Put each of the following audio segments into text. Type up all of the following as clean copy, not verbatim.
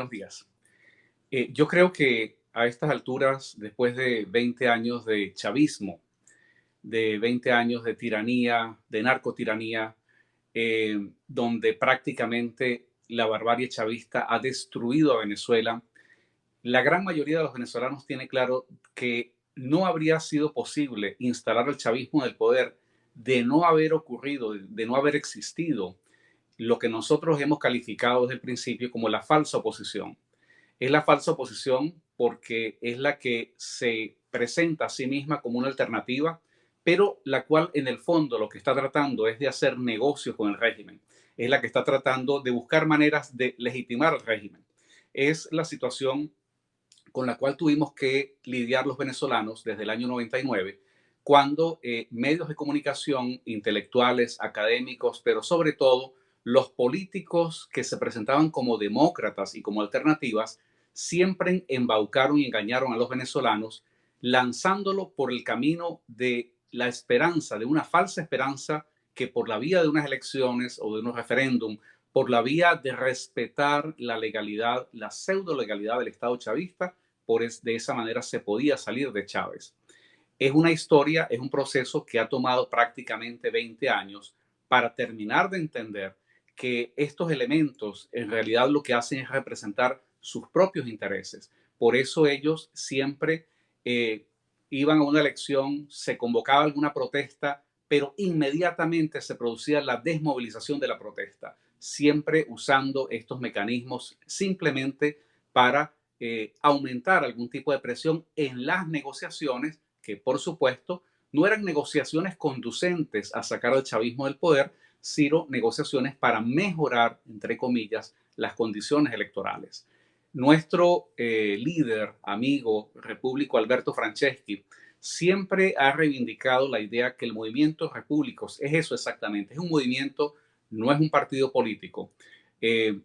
Buenos días. Yo creo que a estas alturas, después de 20 años de chavismo, de 20 años de tiranía, de narcotiranía, donde prácticamente la barbarie chavista ha destruido a Venezuela, la gran mayoría de los venezolanos tiene claro que no habría sido posible instalar el chavismo en el poder de no haber ocurrido, de no haber existido lo que nosotros hemos calificado desde el principio como la falsa oposición. Es la falsa oposición porque es la que se presenta a sí misma como una alternativa, pero la cual en el fondo lo que está tratando es de hacer negocios con el régimen. Es la que está tratando de buscar maneras de legitimar al régimen. Es la situación con la cual tuvimos que lidiar los venezolanos desde el año 99, cuando medios de comunicación, intelectuales, académicos, pero sobre todo los políticos que se presentaban como demócratas y como alternativas, siempre embaucaron y engañaron a los venezolanos, lanzándolo por el camino de la esperanza, de una falsa esperanza que por la vía de unas elecciones o de unos referéndum, por la vía de respetar la legalidad, la pseudo legalidad del Estado chavista, de esa manera se podía salir de Chávez. Es una historia, es un proceso que ha tomado prácticamente 20 años para terminar de entender que estos elementos en realidad lo que hacen es representar sus propios intereses. Por eso ellos siempre eh, iban a una elección, se convocaba alguna protesta, pero inmediatamente se producía la desmovilización de la protesta, siempre usando estos mecanismos simplemente para aumentar algún tipo de presión en las negociaciones que, por supuesto, no eran negociaciones conducentes a sacar al chavismo del poder, sino negociaciones para mejorar, entre comillas, las condiciones electorales. Nuestro líder, amigo repúblico Alberto Franceschi, siempre ha reivindicado la idea que el movimiento Repúblicos es eso exactamente, es un movimiento, no es un partido político.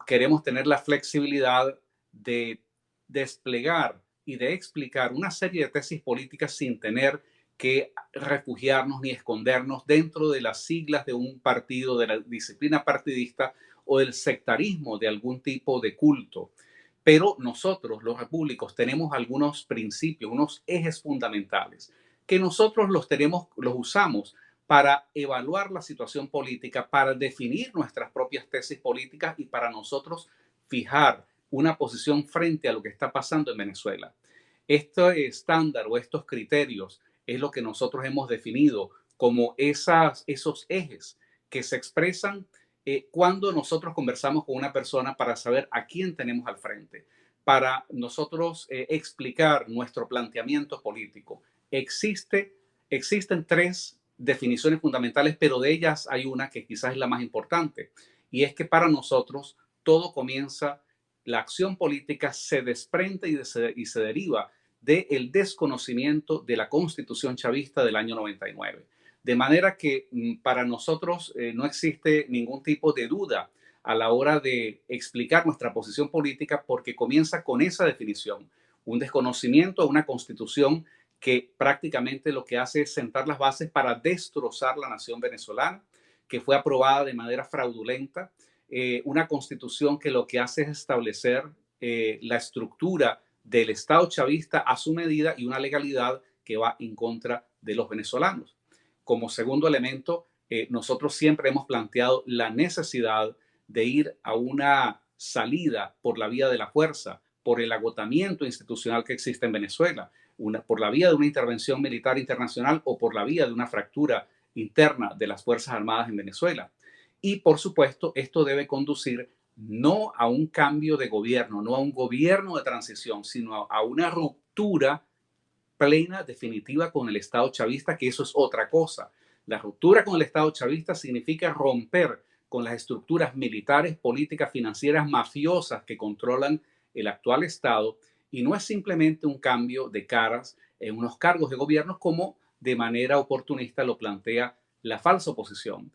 Queremos tener la flexibilidad de desplegar y de explicar una serie de tesis políticas sin tener que refugiarnos ni escondernos dentro de las siglas de un partido, de la disciplina partidista o del sectarismo de algún tipo de culto. Pero nosotros, los repúblicos, tenemos algunos principios, unos ejes fundamentales que nosotros los usamos para evaluar la situación política, para definir nuestras propias tesis políticas y para nosotros fijar una posición frente a lo que está pasando en Venezuela. Este estándar o estos criterios es lo que nosotros hemos definido como esos ejes que se expresan cuando nosotros conversamos con una persona para saber a quién tenemos al frente, para nosotros explicar nuestro planteamiento político. Existen tres definiciones fundamentales, pero de ellas hay una que quizás es la más importante, y es que para nosotros todo comienza, la acción política se desprende y se deriva del desconocimiento de la Constitución chavista del año 99. De manera que para nosotros no existe ningún tipo de duda a la hora de explicar nuestra posición política porque comienza con esa definición, un desconocimiento a una constitución que prácticamente lo que hace es sentar las bases para destrozar la nación venezolana, que fue aprobada de manera fraudulenta, una constitución que lo que hace es establecer la estructura del Estado chavista a su medida y una legalidad que va en contra de los venezolanos. Como segundo elemento, nosotros siempre hemos planteado la necesidad de ir a una salida por la vía de la fuerza, por el agotamiento institucional que existe en Venezuela, por la vía de una intervención militar internacional o por la vía de una fractura interna de las Fuerzas Armadas en Venezuela. Y por supuesto, esto debe conducir no a un cambio de gobierno, no a un gobierno de transición, sino a una ruptura plena, definitiva con el Estado chavista, que eso es otra cosa. La ruptura con el Estado chavista significa romper con las estructuras militares, políticas, financieras, mafiosas que controlan el actual Estado y no es simplemente un cambio de caras en unos cargos de gobierno como de manera oportunista lo plantea la falsa oposición.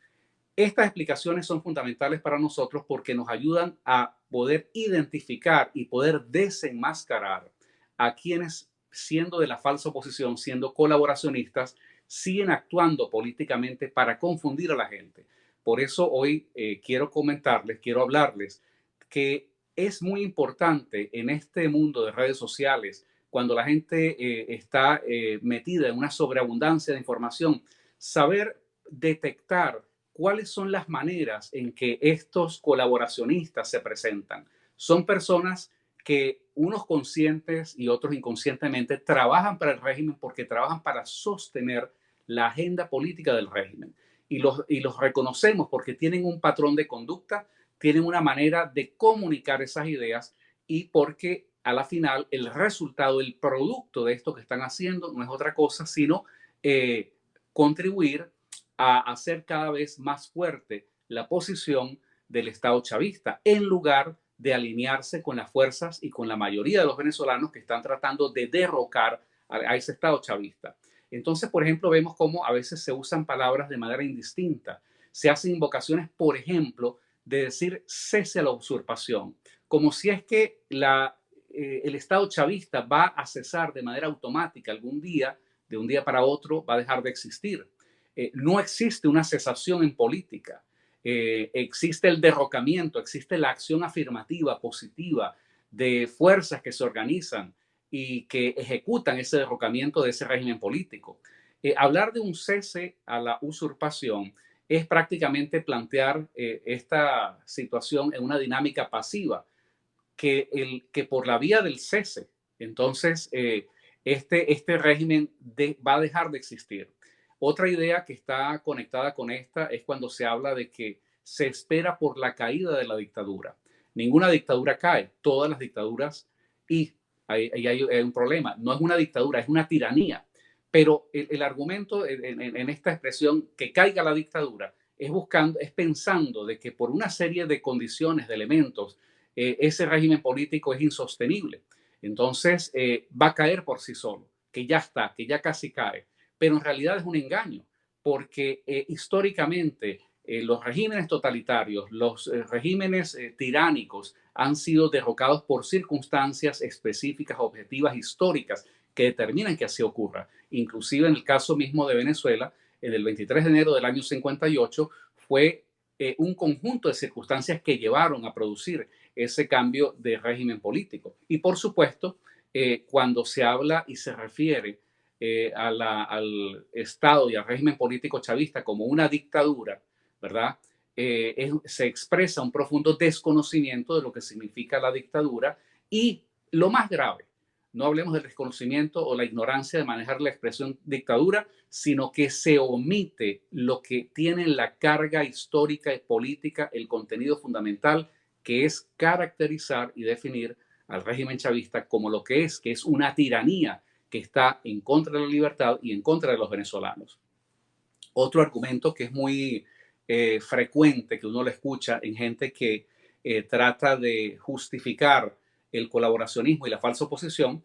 Estas explicaciones son fundamentales para nosotros porque nos ayudan a poder identificar y poder desenmascarar a quienes, siendo de la falsa oposición, siendo colaboracionistas, siguen actuando políticamente para confundir a la gente. Por eso hoy quiero comentarles, quiero hablarles que es muy importante en este mundo de redes sociales, cuando la gente está metida en una sobreabundancia de información, saber detectar cuáles son las maneras en que estos colaboracionistas se presentan. Son personas que unos conscientes y otros inconscientemente trabajan para el régimen porque trabajan para sostener la agenda política del régimen. Y los reconocemos porque tienen un patrón de conducta, tienen una manera de comunicar esas ideas y porque a la final el resultado, el producto de esto que están haciendo no es otra cosa sino eh, contribuir a hacer cada vez más fuerte la posición del Estado chavista en lugar de alinearse con las fuerzas y con la mayoría de los venezolanos que están tratando de derrocar a ese Estado chavista. Entonces, por ejemplo, vemos cómo a veces se usan palabras de manera indistinta. Se hacen invocaciones, por ejemplo, de decir cese a la usurpación, como si es que el Estado chavista va a cesar de manera automática algún día, de un día para otro, va a dejar de existir. No existe una cesación en política. Existe el derrocamiento, existe la acción afirmativa, positiva, de fuerzas que se organizan y que ejecutan ese derrocamiento de ese régimen político. Hablar de un cese a la usurpación es prácticamente plantear esta situación en una dinámica pasiva, que por la vía del cese, entonces este régimen va a dejar de existir. Otra idea que está conectada con esta es cuando se habla de que se espera por la caída de la dictadura. Ninguna dictadura cae, todas las dictaduras, y ahí hay un problema, no es una dictadura, es una tiranía. Pero el argumento en esta expresión que caiga la dictadura es pensando de que por una serie de condiciones, de elementos, ese régimen político es insostenible. Entonces va a caer por sí solo, que ya está, que ya casi cae. Pero en realidad es un engaño, porque históricamente los regímenes totalitarios, los regímenes tiránicos han sido derrocados por circunstancias específicas, objetivas, históricas, que determinan que así ocurra. Inclusive en el caso mismo de Venezuela, en el 23 de enero del año 58, fue un conjunto de circunstancias que llevaron a producir ese cambio de régimen político. Y por supuesto, cuando se habla y se refiere al Estado y al régimen político chavista como una dictadura, ¿verdad? Se expresa un profundo desconocimiento de lo que significa la dictadura y lo más grave, no hablemos del desconocimiento o la ignorancia de manejar la expresión dictadura, sino que se omite lo que tiene la carga histórica y política, el contenido fundamental, que es caracterizar y definir al régimen chavista como lo que es una tiranía que está en contra de la libertad y en contra de los venezolanos. Otro argumento que es muy frecuente, que uno lo escucha en gente que trata de justificar el colaboracionismo y la falsa oposición,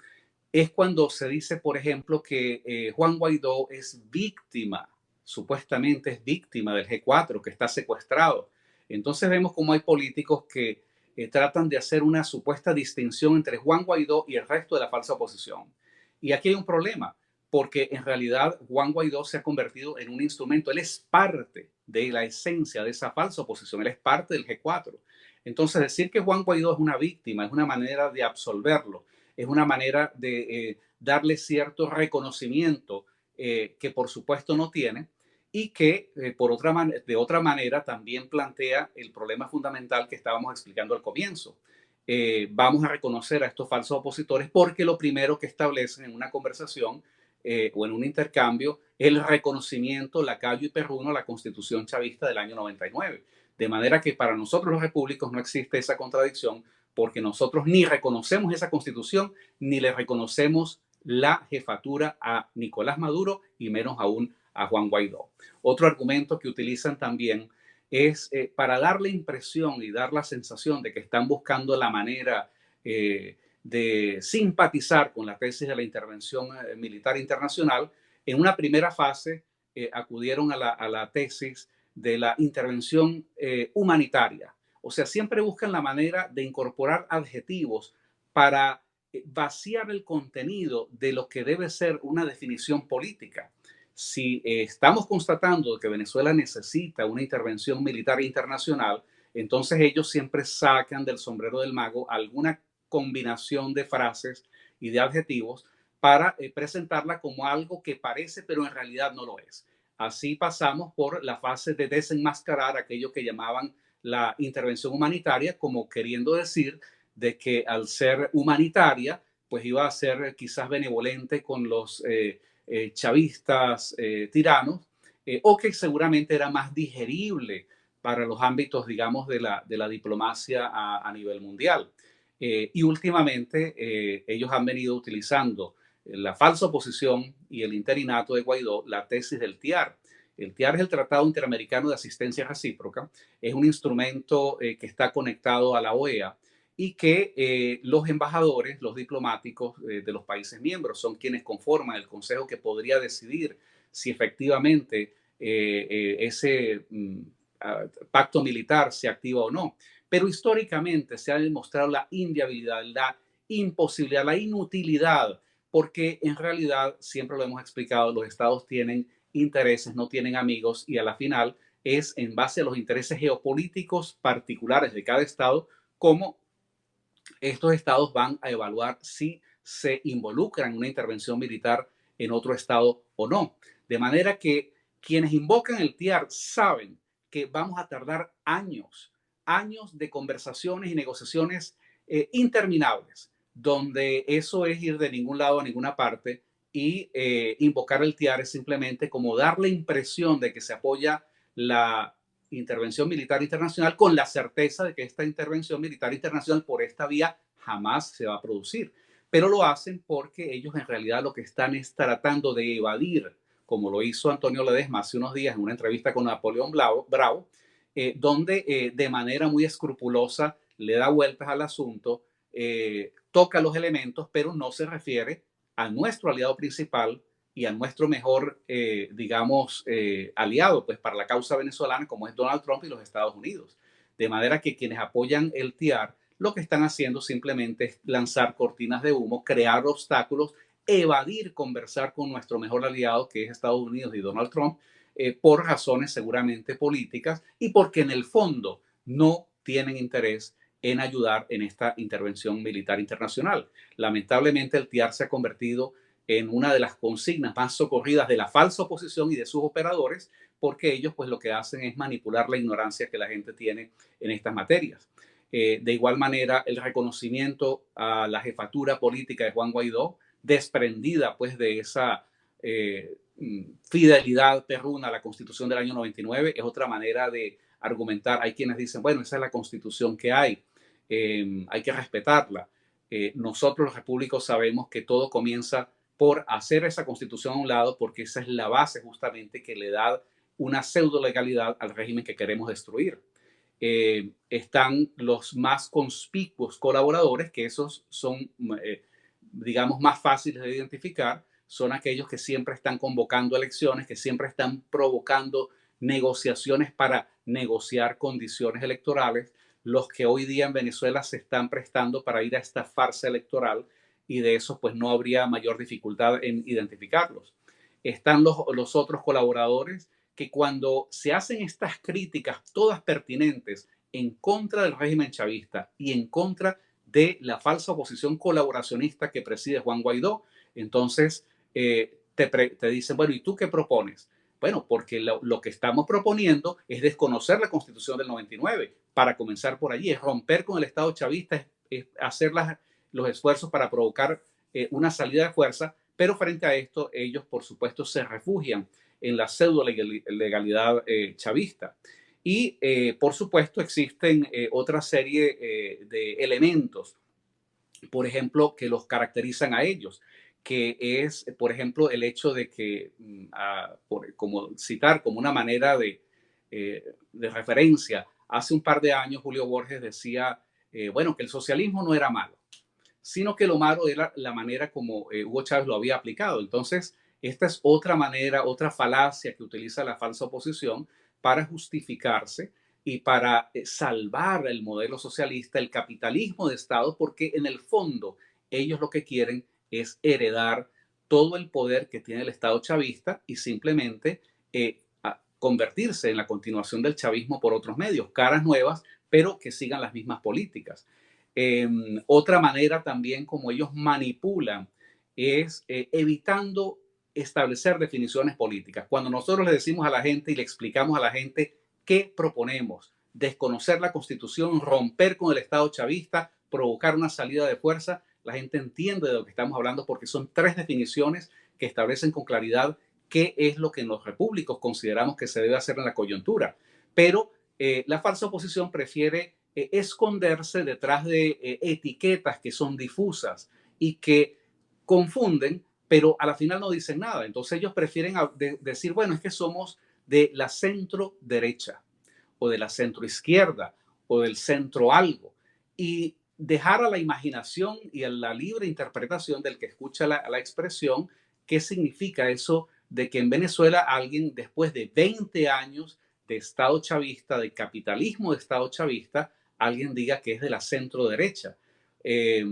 es cuando se dice, por ejemplo, que Juan Guaidó es víctima, supuestamente es víctima del G4, que está secuestrado. Entonces vemos cómo hay políticos que tratan de hacer una supuesta distinción entre Juan Guaidó y el resto de la falsa oposición. Y aquí hay un problema, porque en realidad Juan Guaidó se ha convertido en un instrumento, él es parte de la esencia de esa falsa oposición, él es parte del G4. Entonces decir que Juan Guaidó es una víctima es una manera de absolverlo, es una manera de darle cierto reconocimiento que por supuesto no tiene y que de otra manera también plantea el problema fundamental que estábamos explicando al comienzo. Vamos a reconocer a estos falsos opositores porque lo primero que establecen en una conversación o en un intercambio es el reconocimiento, lacayo y perruno a la Constitución chavista del año 99. De manera que para nosotros los repúblicos no existe esa contradicción porque nosotros ni reconocemos esa constitución, ni le reconocemos la jefatura a Nicolás Maduro y menos aún a Juan Guaidó. Otro argumento que utilizan también es para dar la impresión y dar la sensación de que están buscando la manera de simpatizar con la tesis de la intervención militar internacional. En una primera fase acudieron a la tesis de la intervención humanitaria. O sea, siempre buscan la manera de incorporar adjetivos para vaciar el contenido de lo que debe ser una definición política. Si estamos constatando que Venezuela necesita una intervención militar internacional, Entonces ellos siempre sacan del sombrero del mago alguna combinación de frases y de adjetivos para presentarla como algo que parece, pero en realidad no lo es. Así pasamos por la fase de desenmascarar aquello que llamaban la intervención humanitaria, como queriendo decir de que al ser humanitaria, pues iba a ser quizás benevolente con los chavistas tiranos, o que seguramente era más digerible para los ámbitos, digamos, de la diplomacia a nivel mundial. Y últimamente ellos han venido utilizando la falsa oposición y el interinato de Guaidó, la tesis del TIAR. El TIAR es el Tratado Interamericano de Asistencia Recíproca, es un instrumento que está conectado a la OEA y que los embajadores, los diplomáticos de los países miembros son quienes conforman el Consejo que podría decidir si efectivamente ese pacto militar se activa o no. Pero históricamente se ha demostrado la inviabilidad, la imposibilidad, la inutilidad, porque en realidad, siempre lo hemos explicado, los estados tienen intereses, no tienen amigos, y a la final es en base a los intereses geopolíticos particulares de cada estado cómo estos estados van a evaluar si se involucran en una intervención militar en otro estado o no. De manera que quienes invocan el TIAR saben que vamos a tardar años, años de conversaciones y negociaciones interminables, donde eso es ir de ningún lado a ninguna parte y invocar el TIAR es simplemente como dar la impresión de que se apoya la intervención militar internacional con la certeza de que esta intervención militar internacional por esta vía jamás se va a producir. Pero lo hacen porque ellos en realidad lo que están es tratando de evadir, como lo hizo Antonio Ledesma hace unos días en una entrevista con Napoleón Bravo, donde de manera muy escrupulosa le da vueltas al asunto, toca los elementos, pero no se refiere a nuestro aliado principal y a nuestro mejor, digamos, aliado pues, para la causa venezolana, como es Donald Trump y los Estados Unidos. De manera que quienes apoyan el TIAR lo que están haciendo simplemente es lanzar cortinas de humo, crear obstáculos, evadir conversar con nuestro mejor aliado, que es Estados Unidos y Donald Trump, por razones seguramente políticas y porque en el fondo no tienen interés en ayudar en esta intervención militar internacional. Lamentablemente el TIAR se ha convertido en una de las consignas más socorridas de la falsa oposición y de sus operadores, porque ellos pues lo que hacen es manipular la ignorancia que la gente tiene en estas materias. De igual manera, el reconocimiento a la jefatura política de Juan Guaidó, desprendida pues de esa fidelidad perruna a la Constitución del año 99, es otra manera de argumentar. Hay quienes dicen, bueno, esa es la Constitución que hay que respetarla. Nosotros los repúblicos sabemos que todo comienza por hacer esa Constitución a un lado, porque esa es la base justamente que le da una pseudo legalidad al régimen que queremos destruir. Están los más conspicuos colaboradores, que esos son, digamos, más fáciles de identificar, son aquellos que siempre están convocando elecciones, que siempre están provocando negociaciones para negociar condiciones electorales, los que hoy día en Venezuela se están prestando para ir a esta farsa electoral, y de eso pues no habría mayor dificultad en identificarlos. Están los otros colaboradores que cuando se hacen estas críticas, todas pertinentes, en contra del régimen chavista y en contra de la falsa oposición colaboracionista que preside Juan Guaidó, entonces te dicen, bueno, ¿y tú qué propones? Bueno, porque lo que estamos proponiendo es desconocer la Constitución del 99, para comenzar por allí, es romper con el Estado chavista, es hacer los esfuerzos para provocar una salida de fuerza, pero frente a esto ellos, por supuesto, se refugian en la pseudo legalidad chavista. Y, por supuesto, existen otra serie de elementos, por ejemplo, que los caracterizan a ellos, que es, por ejemplo, el hecho de que, como citar como una manera de referencia, hace un par de años Julio Borges decía, bueno, que el socialismo no era malo, sino que lo malo era la manera como Hugo Chávez lo había aplicado. Entonces, esta es otra manera, otra falacia que utiliza la falsa oposición para justificarse y para salvar el modelo socialista, el capitalismo de Estado, porque en el fondo ellos lo que quieren es heredar todo el poder que tiene el Estado chavista y simplemente convertirse en la continuación del chavismo por otros medios, caras nuevas, pero que sigan las mismas políticas. Otra manera también como ellos manipulan es evitando establecer definiciones políticas. Cuando nosotros le decimos a la gente y le explicamos a la gente qué proponemos, desconocer la Constitución, romper con el Estado chavista, provocar una salida de fuerza, la gente entiende de lo que estamos hablando porque son tres definiciones que establecen con claridad qué es lo que en los repúblicos consideramos que se debe hacer en la coyuntura. Pero la falsa oposición prefiere esconderse detrás de etiquetas que son difusas y que confunden, pero a la final no dicen nada. Entonces ellos prefieren decir, bueno, es que somos de la centro derecha o de la centro izquierda o del centro algo, y dejar a la imaginación y a la libre interpretación del que escucha la expresión qué significa eso de que en Venezuela alguien después de 20 años de Estado chavista, de capitalismo de Estado chavista, alguien diga que es de la centro derecha. Eh,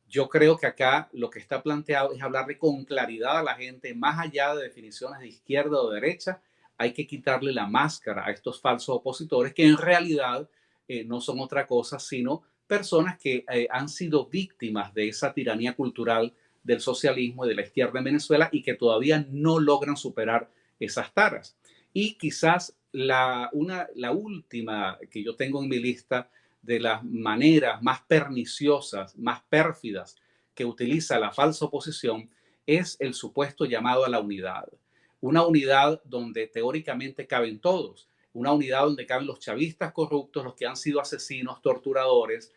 yo creo que acá lo que está planteado es hablarle con claridad a la gente, más allá de definiciones de izquierda o derecha, hay que quitarle la máscara a estos falsos opositores que en realidad no son otra cosa sino personas que han sido víctimas de esa tiranía cultural del socialismo y de la izquierda en Venezuela y que todavía no logran superar esas taras. Y quizás la última que yo tengo en mi lista de las maneras más perniciosas, más pérfidas que utiliza la falsa oposición es el supuesto llamado a la unidad. Una unidad donde teóricamente caben todos, una unidad donde caben los chavistas corruptos, los que han sido asesinos, torturadores,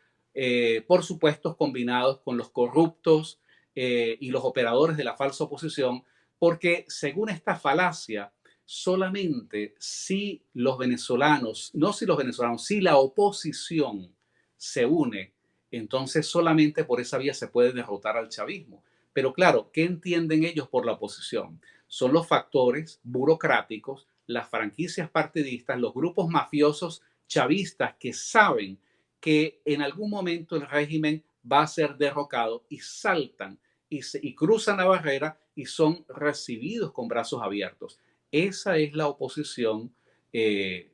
por supuesto combinados con los corruptos y los operadores de la falsa oposición, porque según esta falacia, solamente si los venezolanos, no si los venezolanos, si la oposición se une, entonces solamente por esa vía se puede derrotar al chavismo. Pero claro, ¿qué entienden ellos por la oposición? Son los factores burocráticos, las franquicias partidistas, los grupos mafiosos chavistas que saben que en algún momento el régimen va a ser derrocado y saltan y cruzan la barrera y son recibidos con brazos abiertos. Esa es la oposición,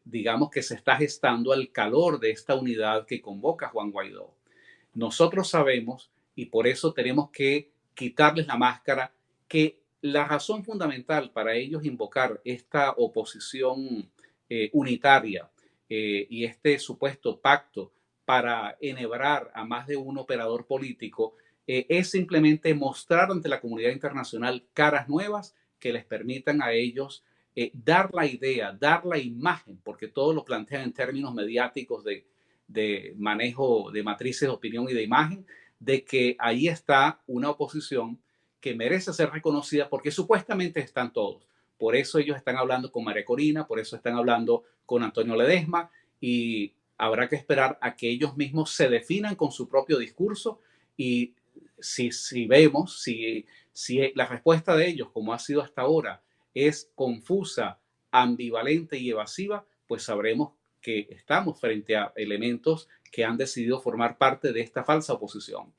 digamos, que se está gestando al calor de esta unidad que convoca Juan Guaidó. Nosotros sabemos, y por eso tenemos que quitarles la máscara, que la razón fundamental para ellos invocar esta oposición unitaria y este supuesto pacto para enhebrar a más de un operador político es simplemente mostrar ante la comunidad internacional caras nuevas que les permitan a ellos dar la idea, dar la imagen, porque todo lo plantean en términos mediáticos de manejo de matrices de opinión y de imagen, de que ahí está una oposición que merece ser reconocida porque supuestamente están todos. Por eso ellos están hablando con María Corina, por eso están hablando con Antonio Ledesma y habrá que esperar a que ellos mismos se definan con su propio discurso y si vemos, si la respuesta de ellos, como ha sido hasta ahora, es confusa, ambivalente y evasiva, pues sabremos que estamos frente a elementos que han decidido formar parte de esta falsa oposición.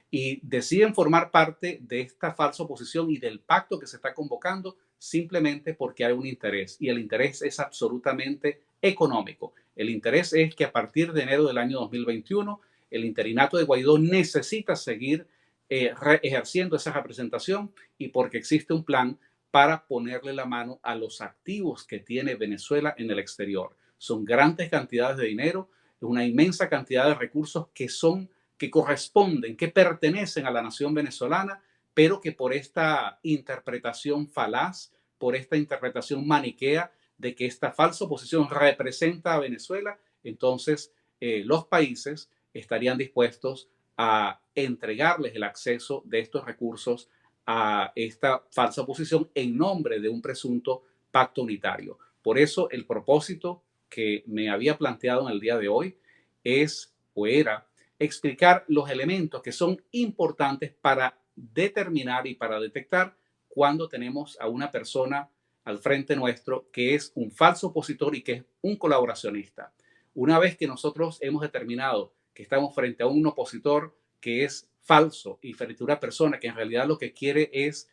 Y deciden formar parte de esta falsa oposición y del pacto que se está convocando simplemente porque hay un interés. Y el interés es absolutamente económico. El interés es que a partir de enero del año 2021, el interinato de Guaidó necesita seguir ejerciendo esa representación y porque existe un plan para ponerle la mano a los activos que tiene Venezuela en el exterior. Son grandes cantidades de dinero, una inmensa cantidad de recursos que corresponden, que pertenecen a la nación venezolana, pero que por esta interpretación falaz, por esta interpretación maniquea de que esta falsa oposición representa a Venezuela, entonces los países estarían dispuestos a entregarles el acceso de estos recursos a esta falsa oposición en nombre de un presunto pacto unitario. Por eso el propósito que me había planteado en el día de hoy es o era explicar los elementos que son importantes para determinar y para detectar cuando tenemos a una persona al frente nuestro que es un falso opositor y que es un colaboracionista. Una vez que nosotros hemos determinado que estamos frente a un opositor que es falso y frente a una persona que en realidad lo que quiere es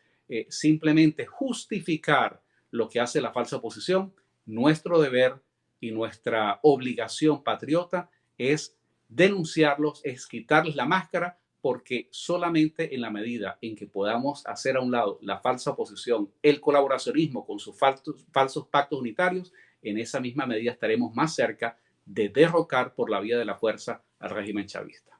simplemente justificar lo que hace la falsa oposición, nuestro deber y nuestra obligación patriota es denunciarlos, es quitarles la máscara, porque solamente en la medida en que podamos hacer a un lado la falsa oposición, el colaboracionismo con sus falsos pactos unitarios, en esa misma medida estaremos más cerca de derrocar por la vía de la fuerza al régimen chavista.